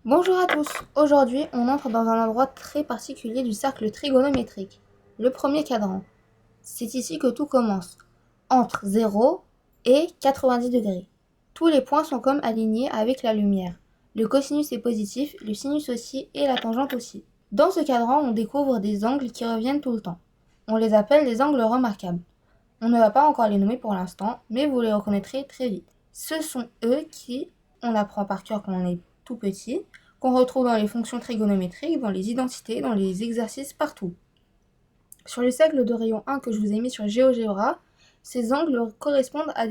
Bonjour à tous, aujourd'hui on entre dans un endroit très particulier du cercle trigonométrique, le premier cadran. C'est ici que tout commence, entre 0 et 90 degrés. Tous les points sont comme alignés avec la lumière. Le cosinus est positif, le sinus aussi et la tangente aussi. Dans ce cadran, on découvre des angles qui reviennent tout le temps. On les appelle les angles remarquables. On ne va pas encore les nommer pour l'instant, mais vous les reconnaîtrez très vite. Ce sont eux qui, on apprend par cœur quand on est tout petit, qu'on retrouve dans les fonctions trigonométriques, dans les identités, dans les exercices, partout. Sur le cercle de rayon 1 que je vous ai mis sur GeoGebra, ces angles correspondent à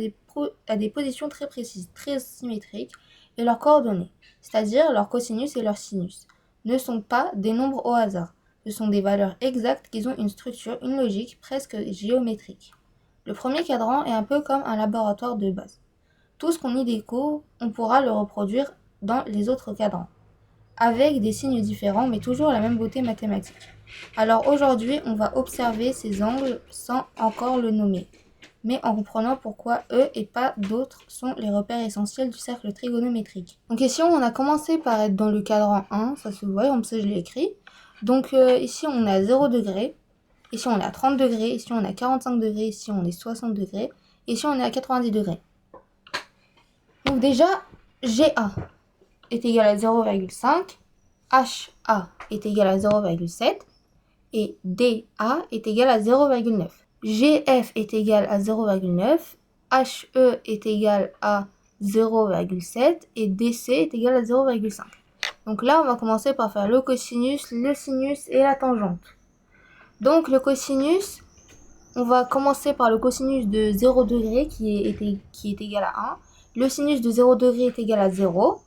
des positions très précises, très symétriques, et leurs coordonnées, c'est-à-dire leur cosinus et leur sinus, ne sont pas des nombres au hasard. Ce sont des valeurs exactes qui ont une structure, une logique presque géométrique. Le premier cadran est un peu comme un laboratoire de base. Tout ce qu'on y découvre, on pourra le reproduire dans les autres cadrans, avec des signes différents mais toujours la même beauté mathématique. Alors aujourd'hui, on va observer ces angles sans encore le nommer, mais en comprenant pourquoi eux et pas d'autres sont les repères essentiels du cercle trigonométrique. Donc ici, on a commencé par être dans le cadran 1, ça se voit, comme ça je l'ai écrit. Donc ici, on est à 0 degré, ici on est à 30 degrés, ici on est à 45 degrés, ici on est 60 degrés, ici on est à 90 degrés. Donc déjà, GA est égal à 0,5, HA est égal à 0,7 et DA est égal à 0,9. GF est égal à 0,9, HE est égal à 0,7 et DC est égal à 0,5. Donc là, on va commencer par faire le cosinus, le sinus et la tangente. Donc le cosinus, on va commencer par le cosinus de 0 degré qui est égal à 1. Le sinus de 0 degré est égal à 0.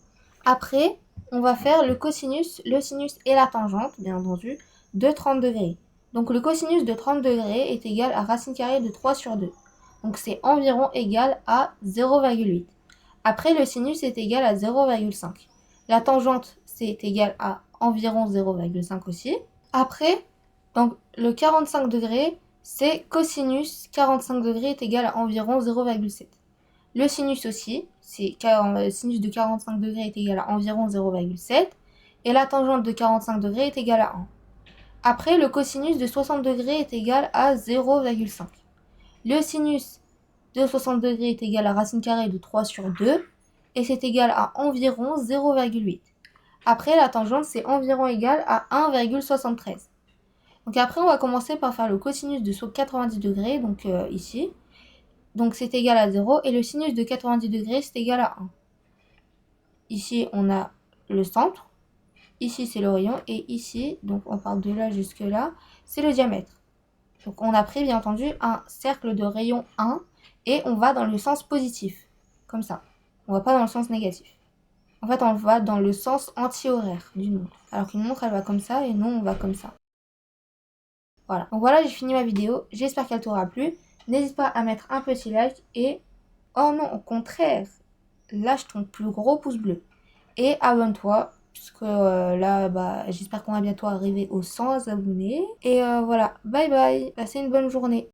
Après, on va faire le cosinus, le sinus et la tangente, bien entendu, de 30 degrés. Donc le cosinus de 30 degrés est égal à racine carrée de 3 sur 2. Donc c'est environ égal à 0,8. Après, le sinus est égal à 0,5. La tangente, c'est égal à environ 0,5 aussi. Après, donc le 45 degrés, c'est cosinus 45 degrés est égal à environ 0,7. Le sinus aussi, c'est sinus de 45 degrés est égal à environ 0,7. Et la tangente de 45 degrés est égale à 1. Après, le cosinus de 60 degrés est égal à 0,5. Le sinus de 60 degrés est égal à racine carrée de 3 sur 2. Et c'est égal à environ 0,8. Après, la tangente, c'est environ égal à 1,73. Donc après, on va commencer par faire le cosinus de 90 degrés, donc ici. Donc c'est égal à 0, et le sinus de 90 degrés, c'est égal à 1. Ici, on a le centre. Ici, c'est le rayon. Et ici, donc on part de là jusque là, c'est le diamètre. Donc on a pris, bien entendu, un cercle de rayon 1, et on va dans le sens positif, comme ça. On va pas dans le sens négatif. En fait, on va dans le sens anti-horaire d'une montre. Alors qu'une montre, elle va comme ça, et nous, on va comme ça. Voilà, donc voilà, j'ai fini ma vidéo. J'espère qu'elle t'aura plu. N'hésite pas à mettre un petit like et, oh non, au contraire, lâche ton plus gros pouce bleu. Et abonne-toi, puisque là, j'espère qu'on va bientôt arriver aux 100 abonnés. Et voilà, bye bye, passez une bonne journée.